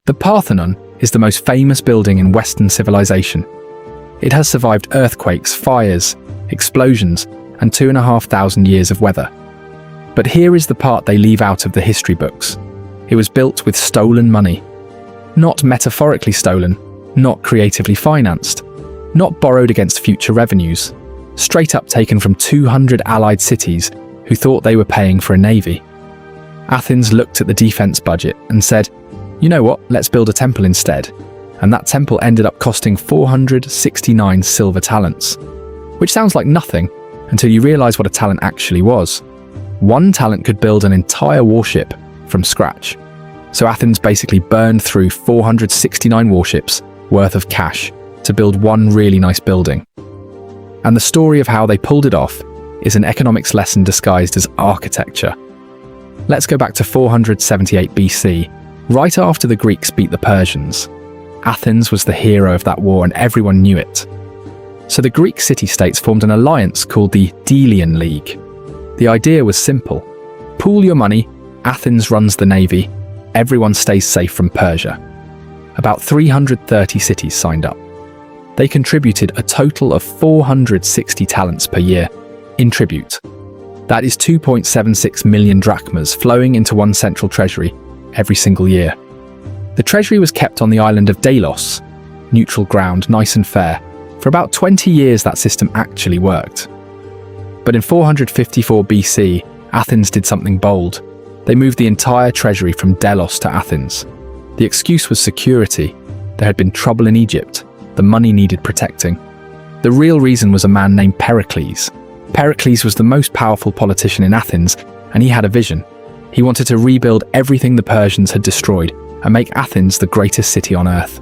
The Parthenon is the most famous building in Western civilization. It has survived earthquakes, fires, explosions, and 2,500 years of weather. But here is the part they leave out of the history books. It was built with stolen money. Not metaphorically stolen, not creatively financed, not borrowed against future revenues, straight up taken from 200 allied cities who thought they were paying for a navy. Athens looked at the defense budget and said, you know what, let's build a temple instead. And that temple ended up costing 469 silver talents. Which sounds like nothing until you realize what a talent actually was. One talent could build an entire warship from scratch. So Athens basically burned through 469 warships worth of cash to build one really nice building. And the story of how they pulled it off is an economics lesson disguised as architecture. Let's go back to 478 BC, right after the Greeks beat the Persians. Athens was the hero of that war and everyone knew it. So the Greek city-states formed an alliance called the Delian League. The idea was simple. Pool your money, Athens runs the navy, everyone stays safe from Persia. About 330 cities signed up. They contributed a total of 460 talents per year in tribute. That is 2.76 million drachmas flowing into one central treasury every single year. The treasury was kept on the island of Delos, neutral ground, nice and fair. For about 20 years that system actually worked. But in 454 BC, Athens did something bold. They moved the entire treasury from Delos to Athens. The excuse was security. There had been trouble in Egypt. The money needed protecting. The real reason was a man named Pericles. Pericles was the most powerful politician in Athens, and he had a vision. He wanted to rebuild everything the Persians had destroyed and make Athens the greatest city on earth.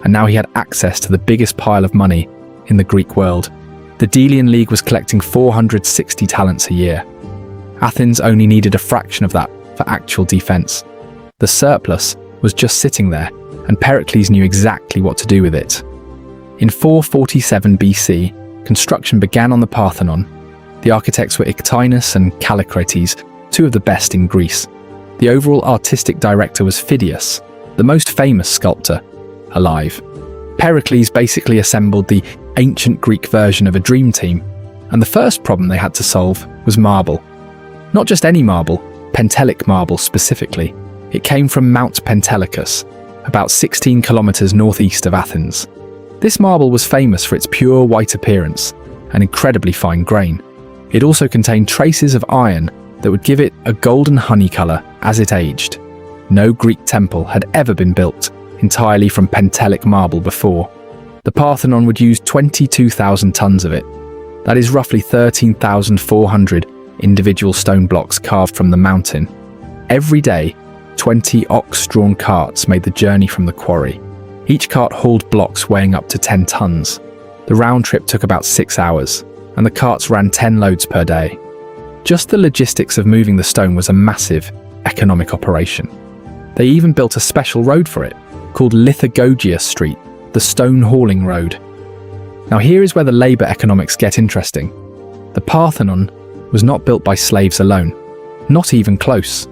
And now he had access to the biggest pile of money in the Greek world. The Delian League was collecting 460 talents a year. Athens only needed a fraction of that for actual defense. The surplus was just sitting there, and Pericles knew exactly what to do with it. In 447 BC, construction began on the Parthenon. The architects were Ictinus and Callicrates, two of the best in Greece. The overall artistic director was Phidias, the most famous sculptor alive. Pericles basically assembled the ancient Greek version of a dream team, and the first problem they had to solve was marble. Not just any marble, Pentelic marble specifically. It came from Mount Pentelicus, about 16 kilometers northeast of Athens. This marble was famous for its pure white appearance and incredibly fine grain. It also contained traces of iron that would give it a golden honey color as it aged. No Greek temple had ever been built entirely from Pentelic marble before. The Parthenon would use 22,000 tons of it. That is roughly 13,400 individual stone blocks carved from the mountain. Every day, 20 ox-drawn carts made the journey from the quarry. Each cart hauled blocks weighing up to 10 tons. The round trip took about 6 hours, and the carts ran 10 loads per day. Just the logistics of moving the stone was a massive economic operation. They even built a special road for it, called Lithogogia Street, the stone hauling road. Now here is where the labour economics get interesting. The Parthenon was not built by slaves alone, not even close.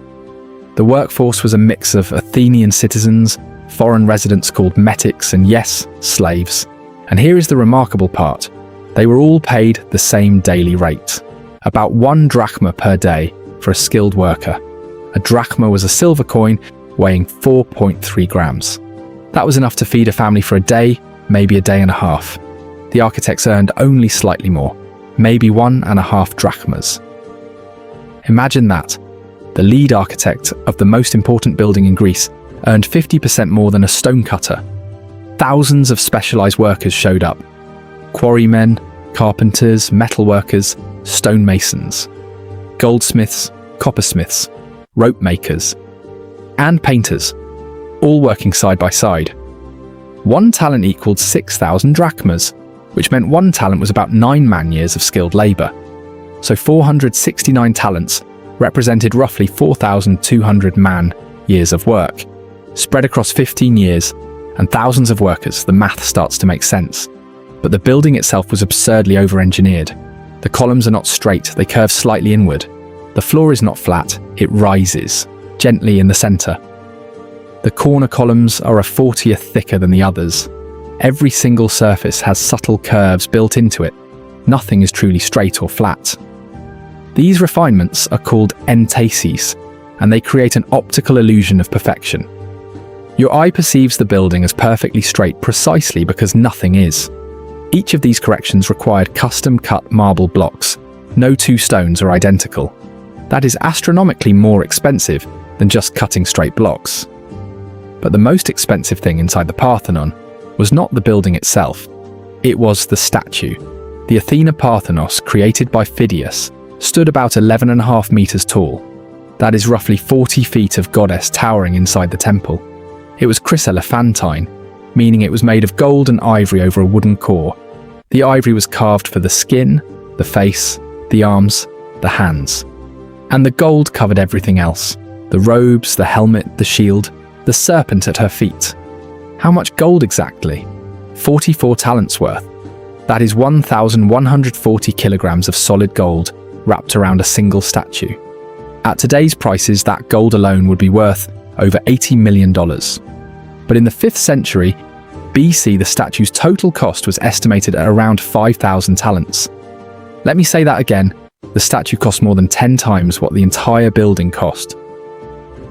The workforce was a mix of Athenian citizens, foreign residents called metics, and yes, slaves. And here is the remarkable part. They were all paid the same daily rate, about 1 drachma per day for a skilled worker. A drachma was a silver coin weighing 4.3 grams. That was enough to feed a family for a day, maybe a day and a half. The architects earned only slightly more, maybe 1.5 drachmas. Imagine that. The lead architect of the most important building in Greece earned 50% more than a stonecutter. Thousands of specialized workers showed up. Quarrymen, carpenters, metalworkers, stonemasons, goldsmiths, coppersmiths, rope makers, and painters, all working side by side. 1 talent equaled 6,000 drachmas, which meant 1 talent was about 9 man-years of skilled labour. So 469 talents represented roughly 4,200 man-years of work. Spread across 15 years and thousands of workers, the math starts to make sense. But the building itself was absurdly over-engineered. The columns are not straight, they curve slightly inward. The floor is not flat, it rises, gently in the centre. The The corner columns are a 40th thicker than the others. Every single surface has subtle curves built into it. Nothing is truly straight or flat. These refinements are called entases, and they create an optical illusion of perfection. Your eye perceives the building as perfectly straight precisely because nothing is. Each of these corrections required custom-cut marble blocks. No two stones are identical. That is astronomically more expensive than just cutting straight blocks. But the most expensive thing inside the Parthenon was not the building itself. It was the statue. The Athena Parthenos, created by Phidias, stood about 11.5 meters tall. That is roughly 40 feet of goddess towering inside the temple. It was chryselephantine, meaning it was made of gold and ivory over a wooden core. The ivory was carved for the skin, the face, the arms, the hands. And the gold covered everything else. The robes, the helmet, the shield, the serpent at her feet. How much gold exactly? 44 talents worth. That is 1,140 kilograms of solid gold wrapped around a single statue. At today's prices, that gold alone would be worth over $80 million. But in the 5th century BC, the statue's total cost was estimated at around 5,000 talents. Let me say that again, the statue cost more than 10 times what the entire building cost.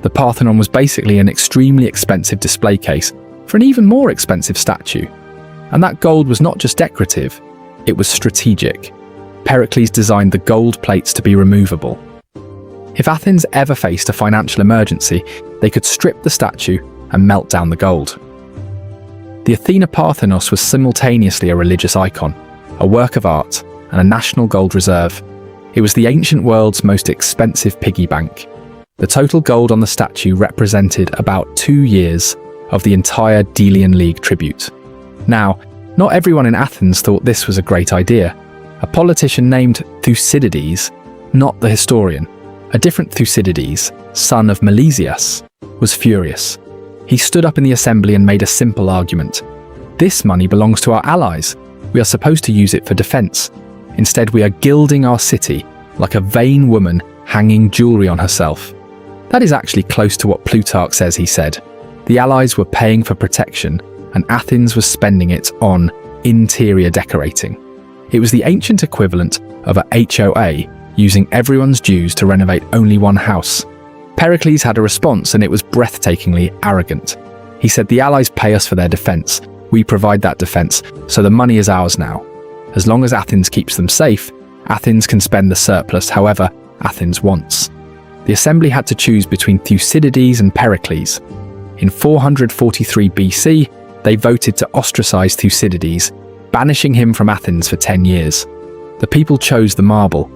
The Parthenon was basically an extremely expensive display case for an even more expensive statue. And that gold was not just decorative, it was strategic. Pericles designed the gold plates to be removable. If Athens ever faced a financial emergency, they could strip the statue and melt down the gold. The Athena Parthenos was simultaneously a religious icon, a work of art, and a national gold reserve. It was the ancient world's most expensive piggy bank. The total gold on the statue represented about 2 years of the entire Delian League tribute. Now, not everyone in Athens thought this was a great idea. A politician named Thucydides, not the historian, a different Thucydides, son of Milesius, was furious. He stood up in the assembly and made a simple argument. This money belongs to our allies. We are supposed to use it for defense. Instead, we are gilding our city like a vain woman hanging jewelry on herself. That is actually close to what Plutarch says he said. The allies were paying for protection, and Athens was spending it on interior decorating. It was the ancient equivalent of a HOA, using everyone's dues to renovate only one house. Pericles had a response, and it was breathtakingly arrogant. He said, "The allies pay us for their defense. We provide that defense, so the money is ours now. As long as Athens keeps them safe, Athens can spend the surplus however Athens wants." The assembly had to choose between Thucydides and Pericles. In 443 BC, they voted to ostracize Thucydides, banishing him from Athens for 10 years. The people chose the marble.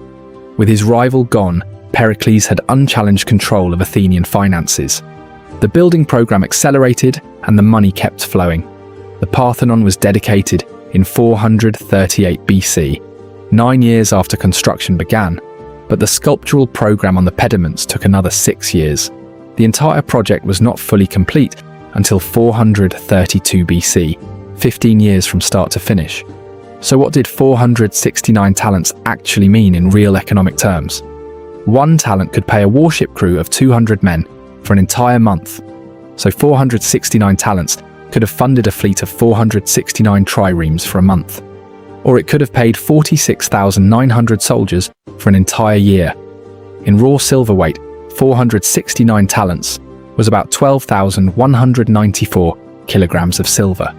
With his rival gone, Pericles had unchallenged control of Athenian finances. The building program accelerated and the money kept flowing. The Parthenon was dedicated in 438 BC, 9 years after construction began, but the sculptural program on the pediments took another 6 years. The entire project was not fully complete until 432 BC, 15 years from start to finish. So what did 469 talents actually mean in real economic terms? 1 talent could pay a warship crew of 200 men for an entire month. So 469 talents could have funded a fleet of 469 triremes for a month. Or it could have paid 46,900 soldiers for an entire year. In raw silver weight, 469 talents was about 12,194 kilograms of silver.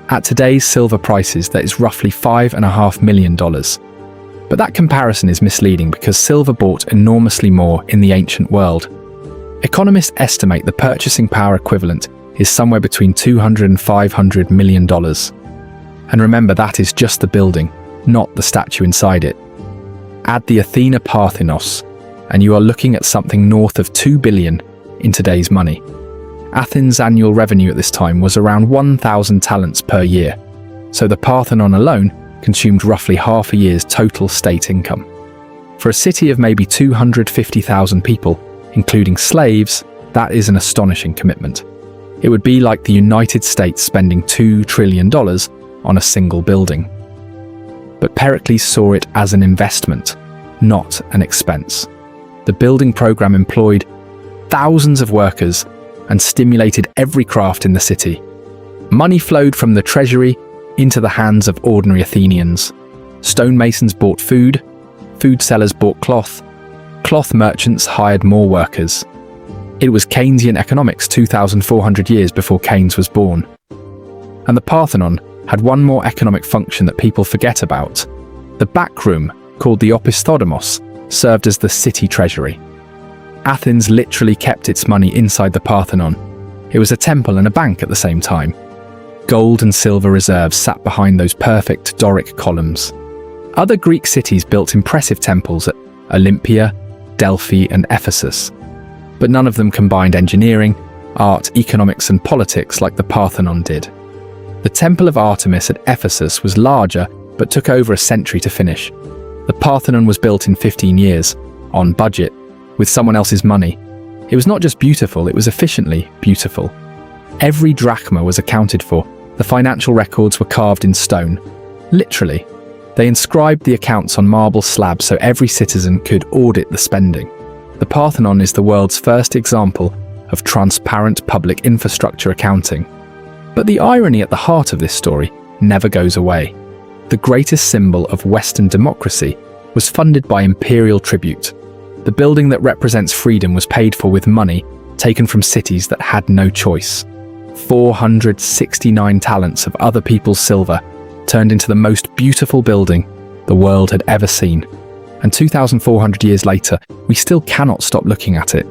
At today's silver prices, that is roughly $5.5 million. But that comparison is misleading because silver bought enormously more in the ancient world. Economists estimate the purchasing power equivalent is somewhere between $200 and $500 million. And remember, that is just the building, not the statue inside it. Add the Athena Parthenos, and you are looking at something north of $2 billion in today's money. Athens' annual revenue at this time was around 1,000 talents per year, so the Parthenon alone consumed roughly half a year's total state income. For a city of maybe 250,000 people, including slaves, that is an astonishing commitment. It would be like the United States spending $2 trillion on a single building. But Pericles saw it as an investment, not an expense. The building program employed thousands of workers and stimulated every craft in the city. Money flowed from the treasury into the hands of ordinary Athenians. Stonemasons bought food, food sellers bought cloth, cloth merchants hired more workers. It was Keynesian economics 2,400 years before Keynes was born. And the Parthenon had one more economic function that people forget about. The back room, called the opisthodemos, served as the city treasury. Athens literally kept its money inside the Parthenon. It was a temple and a bank at the same time. Gold and silver reserves sat behind those perfect Doric columns. Other Greek cities built impressive temples at Olympia, Delphi, and Ephesus, but none of them combined engineering, art, economics, and politics like the Parthenon did. The Temple of Artemis at Ephesus was larger, but took over a century to finish. The Parthenon was built in 15 years, on budget, with someone else's money. It was not just beautiful, it was efficiently beautiful. Every drachma was accounted for. The financial records were carved in stone. Literally. They inscribed the accounts on marble slabs so every citizen could audit the spending. The Parthenon is the world's first example of transparent public infrastructure accounting. But the irony at the heart of this story never goes away. The greatest symbol of Western democracy was funded by imperial tribute. The building that represents freedom was paid for with money taken from cities that had no choice. 469 talents of other people's silver turned into the most beautiful building the world had ever seen. And 2,400 years later, we still cannot stop looking at it.